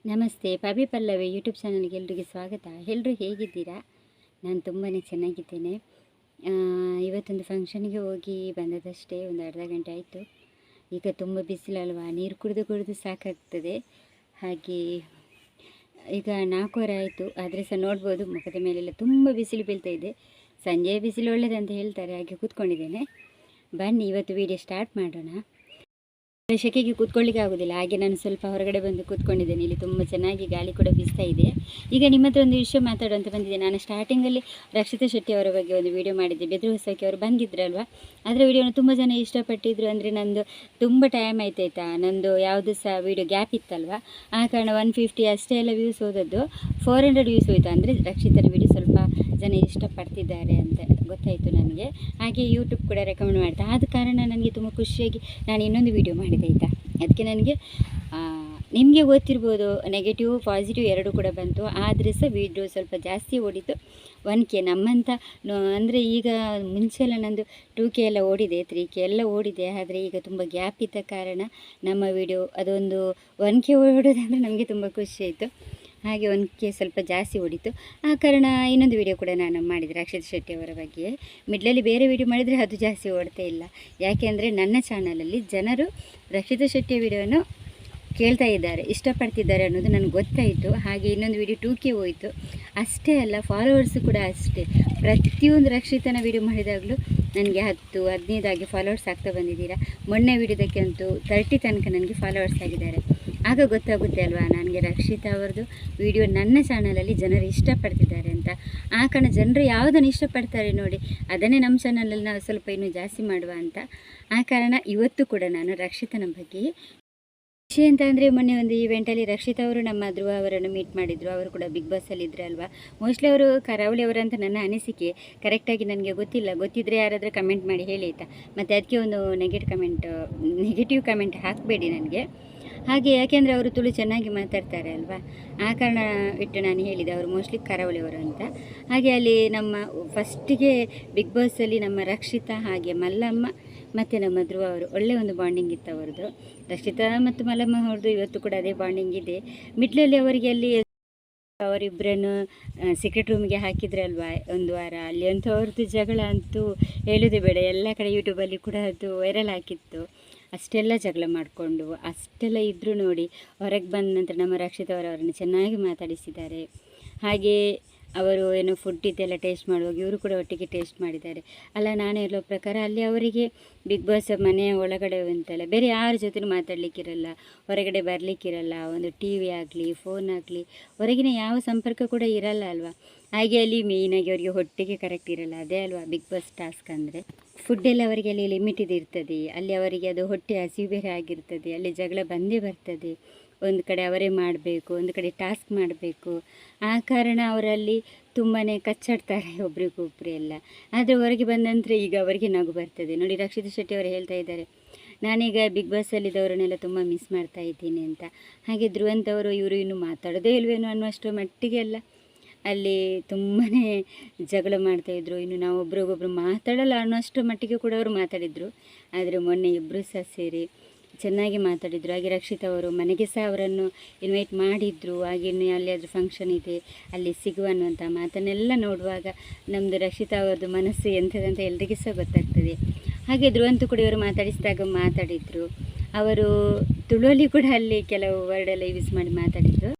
ನಮಸ್ತೆ. ಪವಿ ಪಲ್ಲವಿ ಯೂಟ್ಯೂಬ್ ಚಾನಲ್ಗೆ ಎಲ್ರಿಗೆ ಸ್ವಾಗತ. ಎಲ್ಲರೂ ಹೇಗಿದ್ದೀರಾ? ನಾನು ತುಂಬಾ ಚೆನ್ನಾಗಿದ್ದೇನೆ. ಇವತ್ತೊಂದು ಫಂಕ್ಷನ್ಗೆ ಹೋಗಿ ಬಂದದಷ್ಟೇ, ಒಂದು ಅರ್ಧ ಗಂಟೆ ಆಯಿತು. ಈಗ ತುಂಬ ಬಿಸಿಲಲ್ವಾ, ನೀರು ಕುಡಿದು ಸಾಕಾಗ್ತದೆ. ಹಾಗೆ ಈಗ 4:15 ಆಯಿತು. ಆದರೆ ಸಹ ನೋಡ್ಬೋದು ಮುಖದ ಮೇಲೆಲ್ಲ ತುಂಬ ಬಿಸಿಲು ಬೀಳ್ತಾ ಇದೆ. ಸಂಜೆ ಬಿಸಿಲು ಒಳ್ಳೆಯದಂತ ಹೇಳ್ತಾರೆ, ಹಾಗೆ ಕೂತ್ಕೊಂಡಿದ್ದೇನೆ. ಬನ್ನಿ ಇವತ್ತು ವಿಡಿಯೋ ಸ್ಟಾರ್ಟ್ ಮಾಡೋಣ. ಸೆಕೆಗೆ ಕೂತ್ಕೊಳ್ಳಿಕ್ಕೆ ಆಗೋದಿಲ್ಲ, ಹಾಗೆ ನಾನು ಸ್ವಲ್ಪ ಹೊರಗಡೆ ಬಂದು ಕೂತ್ಕೊಂಡಿದ್ದೇನೆ. ಇಲ್ಲಿ ತುಂಬ ಚೆನ್ನಾಗಿ ಗಾಳಿ ಕೂಡ ಬೀಸ್ತಾ ಇದೆ. ಈಗ ನಿಮ್ಮ ಹತ್ರ ಒಂದು ವಿಷಯ ಮಾತಾಡುವಂತ ಬಂದಿದೆ. ನಾನು ಸ್ಟಾರ್ಟಿಂಗಲ್ಲಿ ರಕ್ಷಿತಾ ಶೆಟ್ಟಿ ಅವರ ಬಗ್ಗೆ ಒಂದು ವಿಡಿಯೋ ಮಾಡಿದ್ದೆ. ಬೆದ್ರು ಹೊಸಕ್ಕೆ ಅವರು ಬಂದಿದ್ರಲ್ವ, ಅದರ ವಿಡಿಯೋನ ತುಂಬ ಜನ ಇಷ್ಟಪಟ್ಟಿದ್ರು. ಅಂದರೆ ನಂದು ತುಂಬ ಟೈಮ್ ಆಯ್ತಾಯ್ತಾ, ನಂದು ಯಾವುದು ಸಹ ವಿಡಿಯೋ ಗ್ಯಾಪ್ ಇತ್ತಲ್ವ, ಆ ಕಾರಣ 150 ಅಷ್ಟೇ ಎಲ್ಲ ವ್ಯೂಸ್ ಹೋದದ್ದು. 400 ವ್ಯೂಸ್ ಹೋಯಿತು. ಅಂದರೆ ರಕ್ಷಿತನ ವಿಡಿಯೋ ಸ್ವಲ್ಪ ಜನ ಇಷ್ಟಪಡ್ತಿದ್ದಾರೆ ಅಂತ ಗೊತ್ತಾಯಿತು ನನಗೆ. ಹಾಗೆ ಯೂಟ್ಯೂಬ್ ಕೂಡ ರೆಕಮೆಂಡ್ ಮಾಡ್ತಾ, ಆದ ಕಾರಣ ನನಗೆ ತುಂಬ ಖುಷಿಯಾಗಿ ನಾನು ಇನ್ನೊಂದು ವಿಡಿಯೋ ಮಾಡಿದೆ ಆಯಿತಾ. ಅದಕ್ಕೆ ನನಗೆ ನಿಮಗೆ ಗೊತ್ತಿರ್ಬೋದು, ನೆಗೆಟಿವ್ ಪಾಸಿಟಿವ್ ಎರಡೂ ಕೂಡ ಬಂತು. ಆದರೆ ಸಹ ವಿಡಿಯೋ ಸ್ವಲ್ಪ ಜಾಸ್ತಿ ಓಡಿತು. 1K ನಮ್ಮಂಥ ಅಂದರೆ ಈಗ ಮುಂಚೆಲ್ಲ ನಂದು 2K ಎಲ್ಲ ಓಡಿದೆ, 3K ಎಲ್ಲ ಓಡಿದೆ. ಆದರೆ ಈಗ ತುಂಬ ಗ್ಯಾಪ್ ಇದ್ದ ಕಾರಣ ನಮ್ಮ ವಿಡಿಯೋ ಅದೊಂದು 1K ಓಡೋದಂದರೆ ನಮಗೆ ತುಂಬ ಖುಷಿ ಆಯಿತು. ಹಾಗೆ 1K ಸ್ವಲ್ಪ ಜಾಸ್ತಿ ಓಡಿತು. ಆ ಕಾರಣ ಇನ್ನೊಂದು ವಿಡಿಯೋ ಕೂಡ ನಾನು ಮಾಡಿದೆ ರಕ್ಷಿತಾ ಶೆಟ್ಟಿ ಅವರ ಬಗ್ಗೆ. ಮಿಡ್ಲಲ್ಲಿ ಬೇರೆ ವಿಡಿಯೋ ಮಾಡಿದರೆ ಅದು ಜಾಸ್ತಿ ಓಡ್ತಾ ಇಲ್ಲ. ಯಾಕೆ ಅಂದರೆ ನನ್ನ ಚಾನಲಲ್ಲಿ ಜನರು ರಕ್ಷಿತಾ ಶೆಟ್ಟಿಯ ವಿಡಿಯೋನು ಕೇಳ್ತಾ ಇದ್ದಾರೆ, ಇಷ್ಟಪಡ್ತಿದ್ದಾರೆ ಅನ್ನೋದು ನನಗೆ ಗೊತ್ತಾಯಿತು. ಹಾಗೆ ಇನ್ನೊಂದು ವಿಡಿಯೋ 2K ಹೋಯಿತು. ಅಷ್ಟೇ ಅಲ್ಲ, ಫಾಲೋವರ್ಸು ಕೂಡ ಅಷ್ಟೇ. ಪ್ರತಿಯೊಂದು ರಕ್ಷಿತನ ವಿಡಿಯೋ ಮಾಡಿದಾಗಲೂ ನನಗೆ 10-15 ಆಗಿ ಫಾಲೋವರ್ಸ್ ಆಗ್ತಾ ಬಂದಿದ್ದೀರಾ. ಮೊನ್ನೆ ವಿಡಿಯೋದಕ್ಕೆ ಅಂತೂ 30 ತನಕ ನನಗೆ ಫಾಲೋವರ್ಸ್ ಆಗಿದ್ದಾರೆ. ಆಗ ಗೊತ್ತಾಗುತ್ತೆ ಅಲ್ವಾ ನನಗೆ ರಕ್ಷಿತಾ ಅವ್ರದ್ದು ವಿಡಿಯೋ ನನ್ನ ಚಾನಲಲ್ಲಿ ಜನರು ಇಷ್ಟಪಡ್ತಿದ್ದಾರೆ ಅಂತ. ಆ ಕಾರಣ ಜನರು ಯಾವುದನ್ನು ಇಷ್ಟಪಡ್ತಾರೆ ನೋಡಿ, ಅದನ್ನೇ ನಮ್ಮ ಚಾನಲಲ್ಲಿ ನಾವು ಸ್ವಲ್ಪ ಇನ್ನೂ ಜಾಸ್ತಿ ಮಾಡುವ ಅಂತ. ಆ ಕಾರಣ ಇವತ್ತು ಕೂಡ ನಾನು ರಕ್ಷಿತನ ಬಗ್ಗೆ ವಿಷಯ ಅಂತ ಅಂದರೆ, ಮೊನ್ನೆ ಒಂದು ಈವೆಂಟಲ್ಲಿ ರಕ್ಷಿತಾ ಅವರು ನಮ್ಮ ಧ್ರುವ ಅವರನ್ನು ಮೀಟ್ ಮಾಡಿದರು. ಅವರು ಕೂಡ ಬಿಗ್ ಬಾಸಲ್ಲಿ ಇದ್ರಲ್ವಾ. ಮೋಸ್ಟ್ಲಿ ಅವರು ಕರಾವಳಿ ಅವರಂತ ನನ್ನ ಅನಿಸಿಕೆ. ಕರೆಕ್ಟಾಗಿ ನನಗೆ ಗೊತ್ತಿಲ್ಲ, ಗೊತ್ತಿದ್ದರೆ ಯಾರಾದರೂ ಕಮೆಂಟ್ ಮಾಡಿ ಹೇಳಿ ಆಯಿತಾ. ಮತ್ತು ಅದಕ್ಕೆ ಒಂದು ನೆಗೆಟಿವ್ ಕಮೆಂಟ್ ಹಾಕಬೇಡಿ ನನಗೆ. ಹಾಗೆ ಯಾಕೆಂದರೆ ಅವರು ತುಳು ಚೆನ್ನಾಗಿ ಮಾತಾಡ್ತಾರೆ ಅಲ್ವಾ, ಆ ಕಾರಣ ಇಟ್ಟು ನಾನು ಹೇಳಿದೆ ಅವರು ಮೋಸ್ಟ್ಲಿ ಕರಾವಳಿಯವರು ಅಂತ. ಹಾಗೆ ಅಲ್ಲಿ ನಮ್ಮ ಫಸ್ಟಿಗೆ ಬಿಗ್ ಬಾಸಲ್ಲಿ ನಮ್ಮ ರಕ್ಷಿತಾ ಹಾಗೆ ಮಲ್ಲಮ್ಮ ಮತ್ತು ನಮ್ಮ ಧ್ರುವ ಅವರು ಒಳ್ಳೆಯ ಒಂದು ಬಾಂಡಿಂಗ್ ಇತ್ತು ಅವರದ್ದು. ರಕ್ಷಿತಾ ಮತ್ತು ಮಲ್ಲಮ್ಮ ಅವ್ರದ್ದು ಇವತ್ತು ಕೂಡ ಅದೇ ಬಾಂಡಿಂಗ್ ಇದೆ. ಮಿಡ್ಲಲ್ಲಿ ಅವರಿಗೆ ಅಲ್ಲಿ ಅವರಿಬ್ಬರನ್ನು ಸೀಕ್ರೆಟ್ ರೂಮಿಗೆ ಹಾಕಿದ್ರಲ್ವಾ ಒಂದು ವಾರ, ಅಲ್ಲಿ ಅಂತೂ ಅವ್ರದ್ದು ಜಗಳ ಅಂತೂ ಹೇಳೋದೇ ಬೇಡ. ಎಲ್ಲ ಕಡೆ ಯೂಟ್ಯೂಬಲ್ಲಿ ಕೂಡ ಅದು ವೈರಲ್ ಹಾಕಿತ್ತು. ಅಷ್ಟೆಲ್ಲ ಜಗಳ ಮಾಡಿಕೊಂಡು ಅಷ್ಟೆಲ್ಲ ಇದ್ದರೂ ನೋಡಿ, ಹೊರಗೆ ಬಂದ ನಂತರ ನಮ್ಮ ರಕ್ಷಿತಾ ಅವರನ್ನು ಚೆನ್ನಾಗಿ ಮಾತಾಡಿಸಿದ್ದಾರೆ. ಹಾಗೆ ಅವರು ಏನೋ ಫುಡ್ ಇದೆಲ್ಲ ಟೇಸ್ಟ್ ಮಾಡುವಾಗ ಇವರು ಕೂಡ ಒಟ್ಟಿಗೆ ಟೇಸ್ಟ್ ಮಾಡಿದ್ದಾರೆ. ಅಲ್ಲ, ನಾನು ಹೇಳೋ ಪ್ರಕಾರ ಅಲ್ಲಿ ಅವರಿಗೆ ಬಿಗ್ ಬಾಸ್ ಮನೆಯ ಒಳಗಡೆ ಅಂತಲ್ಲ, ಬೇರೆ ಯಾರ ಜೊತೆಲೂ ಮಾತಾಡಲಿಕ್ಕಿರಲ್ಲ, ಹೊರಗಡೆ ಬರಲಿಕ್ಕಿರಲ್ಲ. ಒಂದು TV ಆಗಲಿ ಫೋನ್ ಆಗಲಿ ಹೊರಗಿನ ಯಾವ ಸಂಪರ್ಕ ಕೂಡ ಇರಲ್ಲ ಅಲ್ವಾ. ಹಾಗೆ ಅಲ್ಲಿ ಮೇಯ್ನಾಗಿ ಅವರಿಗೆ ಹೊಟ್ಟೆಗೆ ಕರೆಕ್ಟ್ ಇರಲ್ಲ. ಅದೇ ಅಲ್ವಾ ಬಿಗ್ ಬಾಸ್ ಟಾಸ್ಕ್ ಅಂದರೆ. ಫುಡ್ಡೆಲ್ಲ ಅವರಿಗೆ ಅಲ್ಲಿ ಲಿಮಿಟೆಡ್ ಇರ್ತದೆ. ಅಲ್ಲಿ ಅವರಿಗೆ ಅದು ಹೊಟ್ಟೆ ಹಸಿವು ಬೇರೆ ಆಗಿರ್ತದೆ. ಅಲ್ಲಿ ಜಗಳ ಬಂದೇ ಬರ್ತದೆ. ಒಂದು ಕಡೆ ಅವರೇ ಮಾಡಬೇಕು, ಒಂದು ಕಡೆ ಟಾಸ್ಕ್ ಮಾಡಬೇಕು. ಆ ಕಾರಣ ಅವರಲ್ಲಿ ತುಂಬಾ ಕಚ್ಚಾಡ್ತಾರೆ ಒಬ್ರಿಗೊಬ್ರು ಎಲ್ಲ. ಆದರೆ ಹೊರಗೆ ಬಂದ ನಂತರ ಈಗ ಅವರಿಗೆ ನಗು ಬರ್ತದೆ ನೋಡಿ. ರಕ್ಷಿತಾ ಶೆಟ್ಟಿ ಅವರು ಹೇಳ್ತಾ ಇದ್ದಾರೆ, ನಾನೀಗ ಬಿಗ್ ಬಾಸಲ್ಲಿದ್ದವರನ್ನೆಲ್ಲ ತುಂಬ ಮಿಸ್ ಮಾಡ್ತಾ ಇದ್ದೀನಿ ಅಂತ. ಹಾಗೆ ಧ್ರುವಂತ್ ಅವರು ಇವರು ಇನ್ನೂ ಮಾತಾಡೋದೇ ಇಲ್ವೇನೋ ಅನ್ನುವಷ್ಟು ಮಟ್ಟಿಗೆ ಎಲ್ಲ ಅಲ್ಲಿ ತುಂಬಾ ಜಗಳ ಮಾಡ್ತಾಯಿದ್ರು. ಇನ್ನು ನಾವು ಒಬ್ರಿಗೊಬ್ರು ಮಾತಾಡಲ್ಲ ಅನ್ನೋಷ್ಟು ಮಟ್ಟಿಗೆ ಕೂಡ ಅವರು ಮಾತಾಡಿದರು. ಆದರೆ ಮೊನ್ನೆ ಇಬ್ಬರು ಸಹ ಸೇರಿ ಚೆನ್ನಾಗಿ ಮಾತಾಡಿದರು. ಹಾಗೆ ರಕ್ಷಿತಾ ಅವರು ಮನೆಗೆ ಸಹ ಅವರನ್ನು ಇನ್ವೈಟ್ ಮಾಡಿದರು. ಹಾಗೆ ಇನ್ನು ಅಲ್ಲಿಯಾದರೂ ಫಂಕ್ಷನ್ ಇದೆ, ಅಲ್ಲಿ ಸಿಗುವ ಅನ್ನುವಂಥ ಮಾತನ್ನೆಲ್ಲ ನೋಡುವಾಗ ನಮ್ಮದು ರಕ್ಷಿತಾ ಅವ್ರದ್ದು ಮನಸ್ಸು ಎಂಥದಂತ ಎಲ್ರಿಗೂ ಸಹ ಗೊತ್ತಾಗ್ತದೆ. ಹಾಗೆ ಧ್ರುವಂತು ಕೂಡ ಇವರು ಮಾತಾಡಿಸಿದಾಗ ಮಾತಾಡಿದರು. ಅವರು ತುಳುವಲ್ಲಿ ಕೂಡ ಅಲ್ಲಿ ಕೆಲವು ವರ್ಡೆಲ್ಲ ಯೂಸ್ ಮಾಡಿ ಮಾತಾಡಿದರು.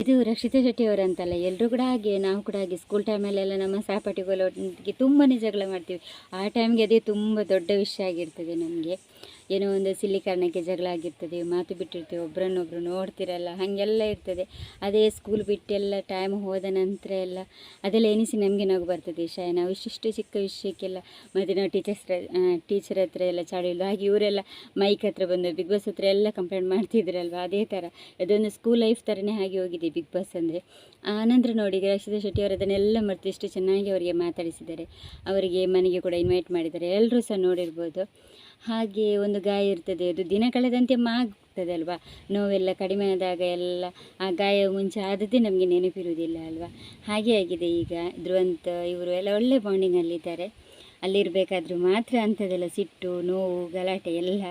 ಇದು ರಕ್ಷಿತಾ ಶೆಟ್ಟಿ ಅವರಂತಲ್ಲ, ಎಲ್ಲರೂ ಕೂಡ ಹಾಗೆ, ನಾವು ಕೂಡ ಹಾಗೆ. ಸ್ಕೂಲ್ ಟೈಮಲ್ಲೆಲ್ಲ ನಮ್ಮ ಸಹಪಾಠಿಗಳೊಟ್ಟಿಗೆ ತುಂಬಾ ಜಗಳ ಮಾಡ್ತೀವಿ. ಆ ಟೈಮ್ಗೆ ಅದೇ ತುಂಬ ದೊಡ್ಡ ವಿಷಯ ಆಗಿರ್ತದೆ ನಮಗೆ. ಏನೋ ಒಂದು ಸಿಲ್ಲಿ ಕಾರಣಕ್ಕೆ ಜಗಳ ಆಗಿರ್ತದೆ, ಮಾತು ಬಿಟ್ಟಿರ್ತೇವೆ, ಒಬ್ಬರನ್ನೊಬ್ಬರು ನೋಡ್ತಿರಲ್ಲ, ಹಾಗೆಲ್ಲ ಇರ್ತದೆ. ಅದೇ ಸ್ಕೂಲ್ ಬಿಟ್ಟೆಲ್ಲ ಟೈಮ್ ಹೋದ ನಂತರ ಎಲ್ಲ ಅದೆಲ್ಲ ಎನಿಸಿ ನಮಗೆ ನಗು ಬರ್ತದೆ. ನಾವು ಇಷ್ಟಿಷ್ಟು ಚಿಕ್ಕ ವಿಷಯಕ್ಕೆಲ್ಲ ಮತ್ತು ನಾವು ಟೀಚರ್ ಹತ್ರ ಎಲ್ಲ ಚಾಡಿಲ್ಲ. ಹಾಗೆ ಇವರೆಲ್ಲ ಮೈಕ್ ಹತ್ರ ಬಂದು ಬಿಗ್ ಬಾಸ್ ಹತ್ರ ಎಲ್ಲ ಕಂಪ್ಲೇಂಟ್ ಮಾಡ್ತಿದ್ರಲ್ವ, ಅದೇ ಥರ ಅದೊಂದು ಸ್ಕೂಲ್ ಲೈಫ್ ಥರನೇ ಹಾಗೆ ಹೋಗಿದೆ ಬಿಗ್ ಬಾಸ್ ಅಂದರೆ. ಆನಂತರ ನೋಡಿ ರಕ್ಷಿತಾ ಶೆಟ್ಟಿ ಅವರು ಅದನ್ನೆಲ್ಲ ಮರೆತು ಎಷ್ಟು ಚೆನ್ನಾಗಿ ಅವರಿಗೆ ಮಾತಾಡಿಸಿದ್ದಾರೆ. ಅವರಿಗೆ ಮನೆಗೆ ಕೂಡ ಇನ್ವೈಟ್ ಮಾಡಿದ್ದಾರೆ, ಎಲ್ಲರೂ ಸಹ ನೋಡಿರ್ಬೋದು. ಹಾಗೆ ಒಂದು ಗಾಯ ಇರ್ತದೆ, ಅದು ದಿನ ಕಳೆದಂತೆ ಮಾಗ್ತದೆ ಅಲ್ವಾ. ನೋವೆಲ್ಲ ಕಡಿಮೆ ಆದಾಗ ಎಲ್ಲ ಆ ಗಾಯ ಮುಂಚೆ ಆದದ್ದೇ ನಮಗೆ ನೆನಪಿರುವುದಿಲ್ಲ ಅಲ್ವಾ. ಹಾಗೆ ಆಗಿದೆ ಈಗ. ಧ್ರುವಂತ್ ಇವರು ಎಲ್ಲ ಒಳ್ಳೆ ಬಾಂಡಿಂಗಲ್ಲಿದ್ದಾರೆ. ಅಲ್ಲಿರಬೇಕಾದ್ರೂ ಮಾತ್ರ ಅಂಥದ್ದೆಲ್ಲ ಸಿಟ್ಟು, ನೋವು, ಗಲಾಟೆ ಎಲ್ಲ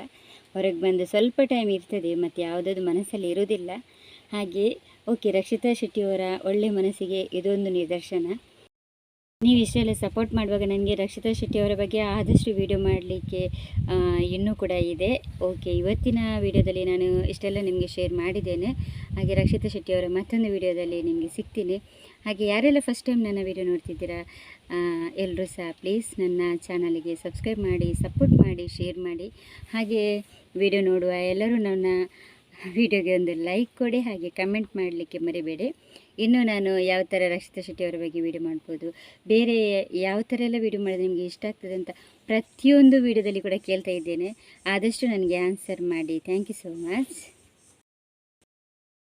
ಹೊರಗೆ ಬಂದು ಸ್ವಲ್ಪ ಟೈಮ್ ಇರ್ತದೆ, ಮತ್ತು ಯಾವುದಾದ್ರು ಮನಸ್ಸಲ್ಲಿ ಇರೋದಿಲ್ಲ. ಹಾಗೆ ಓಕೆ, ರಕ್ಷಿತಾ ಶೆಟ್ಟಿಯವರ ಒಳ್ಳೆ ಮನಸ್ಸಿಗೆ ಇದೊಂದು ನಿದರ್ಶನ. ನೀವು ಇಷ್ಟೆಲ್ಲ ಸಪೋರ್ಟ್ ಮಾಡುವಾಗ ನನಗೆ ರಕ್ಷಿತಾ ಶೆಟ್ಟಿಯವರ ಬಗ್ಗೆ ಆದಷ್ಟು ವಿಡಿಯೋ ಮಾಡಲಿಕ್ಕೆ ಇನ್ನೂ ಕೂಡ ಇದೆ. ಓಕೆ, ಇವತ್ತಿನ ವಿಡಿಯೋದಲ್ಲಿ ನಾನು ಇಷ್ಟೆಲ್ಲ ನಿಮಗೆ ಶೇರ್ ಮಾಡಿದ್ದೇನೆ. ಹಾಗೆ ರಕ್ಷಿತಾ ಶೆಟ್ಟಿಯವರ ಮತ್ತೊಂದು ವಿಡಿಯೋದಲ್ಲಿ ನಿಮಗೆ ಸಿಗ್ತೀನಿ. ಹಾಗೆ ಯಾರೆಲ್ಲ ಫಸ್ಟ್ ಟೈಮ್ ನನ್ನ ವಿಡಿಯೋ ನೋಡ್ತಿದ್ದೀರಾ ಎಲ್ಲರೂ ಸಹ ಪ್ಲೀಸ್ ನನ್ನ ಚಾನಲ್ಗೆ ಸಬ್ಸ್ಕ್ರೈಬ್ ಮಾಡಿ, ಸಪೋರ್ಟ್ ಮಾಡಿ, ಶೇರ್ ಮಾಡಿ. ಹಾಗೆ ವಿಡಿಯೋ ನೋಡುವ ಎಲ್ಲರೂ ನನ್ನ ವಿಡಿಯೋಗೆ ಒಂದು ಲೈಕ್ ಕೊಡಿ, ಹಾಗೆ ಕಮೆಂಟ್ ಮಾಡಲಿಕ್ಕೆ ಮರಿಬೇಡಿ. ಇನ್ನು ನಾನು ಯಾವ ಥರ ರಕ್ಷಿತಾ ಶೆಟ್ಟಿಯವರ ಬಗ್ಗೆ ವಿಡಿಯೋ ಮಾಡ್ಬೋದು, ಬೇರೆ ಯಾವ ಥರ ಎಲ್ಲ ವಿಡಿಯೋ ಮಾಡಿದ್ರೆ ನಿಮಗೆ ಇಷ್ಟ ಆಗ್ತದೆ ಅಂತ ಪ್ರತಿಯೊಂದು ವಿಡಿಯೋದಲ್ಲಿ ಕೂಡ ಕೇಳ್ತಾ ಇದ್ದೇನೆ. ಆದಷ್ಟು ನನಗೆ ಆನ್ಸರ್ ಮಾಡಿ. Thank you so much.